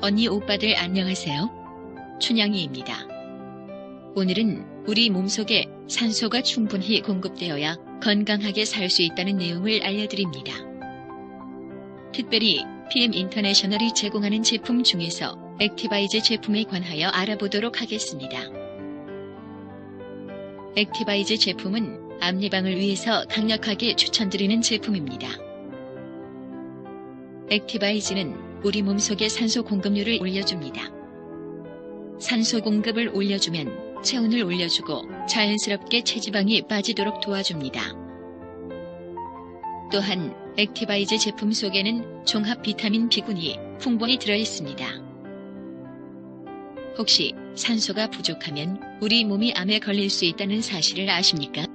언니 오빠들 안녕하세요. 춘향이입니다. 오늘은 우리 몸속에 산소가 충분히 공급되어야 건강하게 살 수 있다는 내용을 알려드립니다. 특별히 PM 인터내셔널이 제공하는 제품 중에서 액티바이즈 제품에 관하여 알아보도록 하겠습니다. 액티바이즈 제품은 암 예방을 위해서 강력하게 추천드리는 제품입니다. 액티바이즈는 우리 몸속의 산소 공급률을 올려줍니다. 산소 공급을 올려주면 체온을 올려주고 자연스럽게 체지방이 빠지도록 도와줍니다. 또한 액티바이즈 제품 속에는 종합 비타민 B군이 풍부히 들어있습니다. 혹시 산소가 부족하면 우리 몸이 암에 걸릴 수 있다는 사실을 아십니까?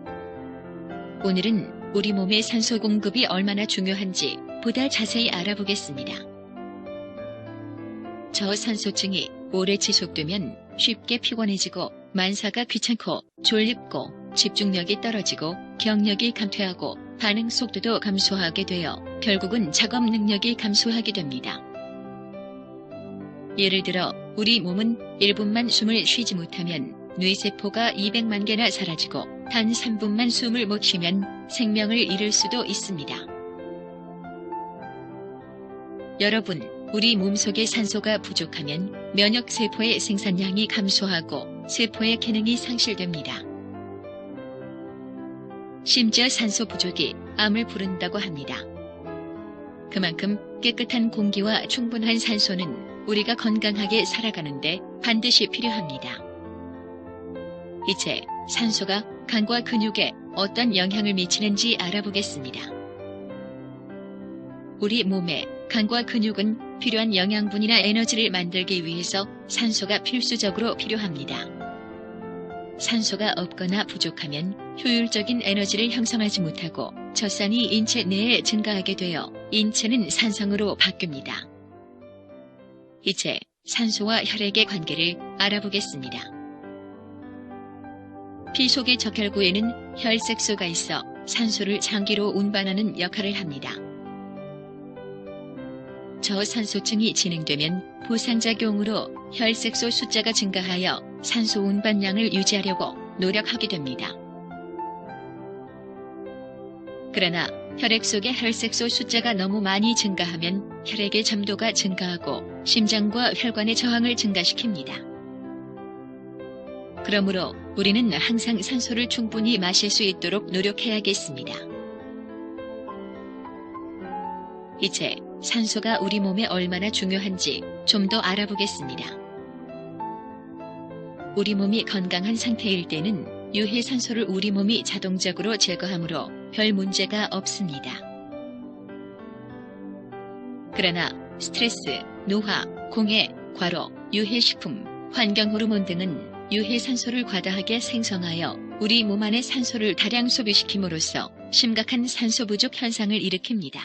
오늘은 우리 몸의 산소 공급이 얼마나 중요한지 보다 자세히 알아보겠습니다. 저산소증이 오래 지속되면 쉽게 피곤해지고 만사가 귀찮고 졸립고 집중력이 떨어지고 경력이 감퇴하고 반응 속도도 감소하게 되어 결국은 작업 능력이 감소하게 됩니다. 예를 들어 우리 몸은 1분만 숨을 쉬지 못하면 뇌세포가 200만 개나 사라지고 단 3분만 숨을 못 쉬면 생명을 잃을 수도 있습니다. 여러분, 우리 몸속에 산소가 부족하면 면역세포의 생산량이 감소하고 세포의 기능이 상실됩니다. 심지어 산소 부족이 암을 부른다고 합니다. 그만큼 깨끗한 공기와 충분한 산소는 우리가 건강하게 살아가는데 반드시 필요합니다. 이제 산소가 간과 근육에 어떤 영향을 미치는지 알아보겠습니다. 우리 몸에 간과 근육은 필요한 영양분이나 에너지를 만들기 위해서 산소가 필수적으로 필요합니다. 산소가 없거나 부족하면 효율적인 에너지를 형성하지 못하고 젖산이 인체 내에 증가하게 되어 인체는 산성으로 바뀝니다. 이제 산소와 혈액의 관계를 알아보겠습니다. 피 속의 적혈구에는 혈색소가 있어 산소를 장기로 운반하는 역할을 합니다. 저산소증이 진행되면 부상작용으로 혈색소 숫자가 증가하여 산소 운반량을 유지하려고 노력하게 됩니다. 그러나 혈액 속의 혈색소 숫자가 너무 많이 증가하면 혈액의 점도가 증가하고 심장과 혈관의 저항을 증가시킵니다. 그러므로 우리는 항상 산소를 충분히 마실 수 있도록 노력해야겠습니다. 이제 산소가 우리 몸에 얼마나 중요한지 좀 더 알아보겠습니다. 우리 몸이 건강한 상태일 때는 유해산소를 우리 몸이 자동적으로 제거하므로 별 문제가 없습니다. 그러나 스트레스, 노화, 공해, 과로, 유해식품, 환경호르몬 등은 유해산소를 과다하게 생성하여 우리 몸 안에 산소를 다량 소비시킴으로써 심각한 산소 부족 현상을 일으킵니다.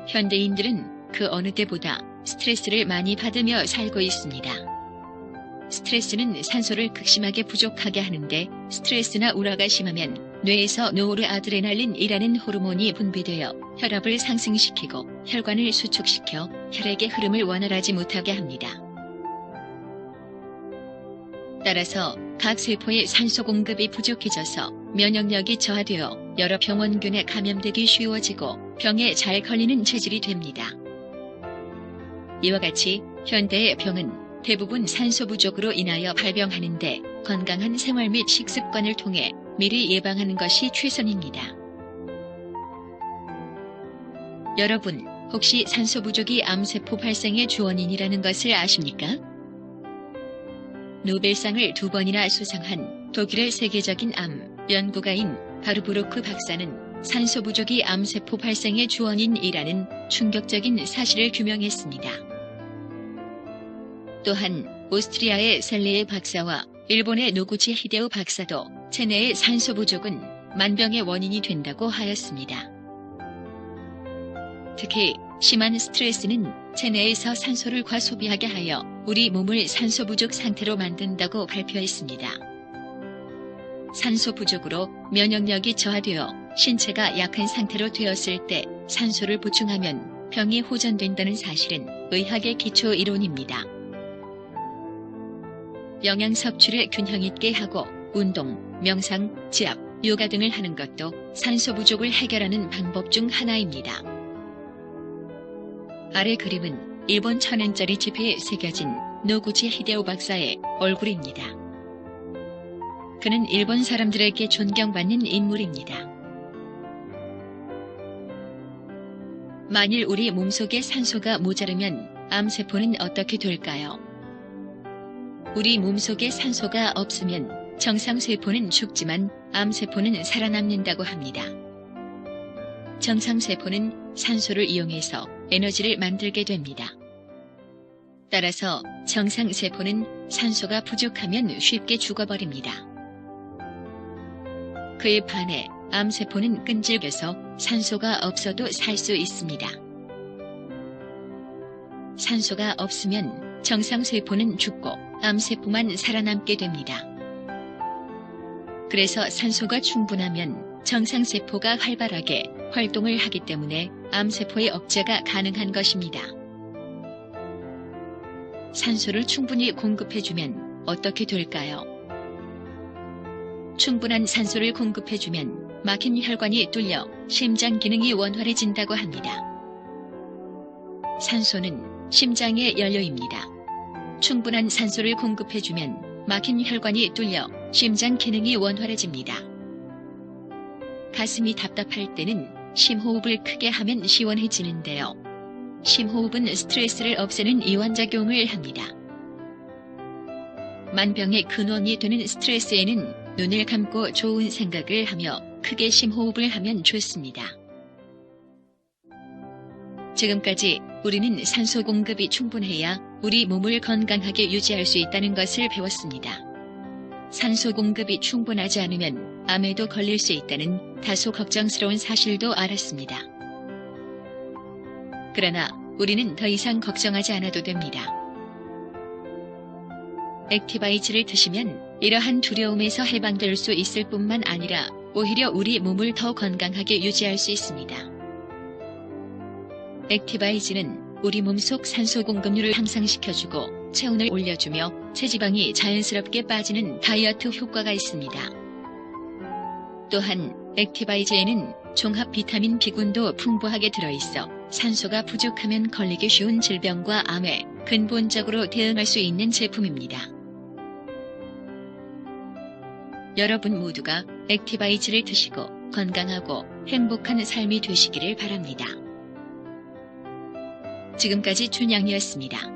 현대인들은 그 어느 때보다 스트레스를 많이 받으며 살고 있습니다. 스트레스는 산소를 극심하게 부족하게 하는데 스트레스나 우라가 심하면 뇌에서 노르아드레날린이라는 호르몬이 분비되어 혈압을 상승시키고 혈관을 수축시켜 혈액의 흐름을 원활하지 못하게 합니다. 따라서 각 세포의 산소 공급이 부족해져서 면역력이 저하되어 여러 병원균에 감염되기 쉬워지고 병에 잘 걸리는 체질이 됩니다. 이와 같이 현대의 병은 대부분 산소 부족으로 인하여 발병하는데 건강한 생활 및 식습관을 통해 미리 예방하는 것이 최선입니다. 여러분, 혹시 산소 부족이 암세포 발생의 주원인이라는 것을 아십니까? 노벨상을 2번이나 수상한 독일의 세계적인 암 연구가인 바르부르크 박사는 산소 부족이 암세포 발생의 주원인이라는 충격적인 사실을 규명했습니다. 또한 오스트리아의 셀레의 박사와 일본의 노구치 히데오 박사도 체내의 산소 부족은 만병의 원인이 된다고 하였습니다. 특히 심한 스트레스는 체내에서 산소를 과소비하게 하여 우리 몸을 산소 부족 상태로 만든다고 발표했습니다. 산소 부족으로 면역력이 저하되어 신체가 약한 상태로 되었을 때 산소를 보충하면 병이 호전된다는 사실은 의학의 기초 이론입니다. 영양 섭취를 균형 있게 하고 운동, 명상, 지압, 요가 등을 하는 것도 산소 부족을 해결하는 방법 중 하나입니다. 아래 그림은 일본 1000엔짜리 지폐에 새겨진 노구치 히데오 박사의 얼굴입니다. 그는 일본 사람들에게 존경받는 인물입니다. 만일 우리 몸속에 산소가 모자르면 암세포는 어떻게 될까요? 우리 몸속에 산소가 없으면 정상세포는 죽지만 암세포는 살아남는다고 합니다. 정상세포는 산소를 이용해서 에너지를 만들게 됩니다. 따라서 정상세포는 산소가 부족하면 쉽게 죽어버립니다. 그에 반해 암세포는 끈질겨서 산소가 없어도 살 수 있습니다. 산소가 없으면 정상세포는 죽고 암세포만 살아남게 됩니다. 그래서 산소가 충분하면 정상세포가 활발하게 활동을 하기 때문에 암세포의 억제가 가능한 것입니다. 산소를 충분히 공급해주면 어떻게 될까요? 충분한 산소를 공급해주면 막힌 혈관이 뚫려 심장 기능이 원활해진다고 합니다. 산소는 심장의 연료입니다. 충분한 산소를 공급해주면 막힌 혈관이 뚫려 심장 기능이 원활해집니다. 가슴이 답답할 때는 심호흡을 크게 하면 시원해지는데요. 심호흡은 스트레스를 없애는 이완작용을 합니다. 만병의 근원이 되는 스트레스에는 눈을 감고 좋은 생각을 하며 크게 심호흡을 하면 좋습니다. 지금까지 우리는 산소 공급이 충분해야 우리 몸을 건강하게 유지할 수 있다는 것을 배웠습니다. 산소 공급이 충분하지 않으면 암에도 걸릴 수 있다는 다소 걱정스러운 사실도 알았습니다. 그러나 우리는 더 이상 걱정하지 않아도 됩니다. 액티바이즈를 드시면 이러한 두려움에서 해방될 수 있을 뿐만 아니라 오히려 우리 몸을 더 건강하게 유지할 수 있습니다. 액티바이즈는 우리 몸속 산소 공급률을 향상시켜주고 체온을 올려주며 체지방이 자연스럽게 빠지는 다이어트 효과가 있습니다. 또한 액티바이즈에는 종합 비타민 B군도 풍부하게 들어있어 산소가 부족하면 걸리기 쉬운 질병과 암에 근본적으로 대응할 수 있는 제품입니다. 여러분 모두가 액티바이즈를 드시고 건강하고 행복한 삶이 되시기를 바랍니다. 지금까지 춘향이었습니다.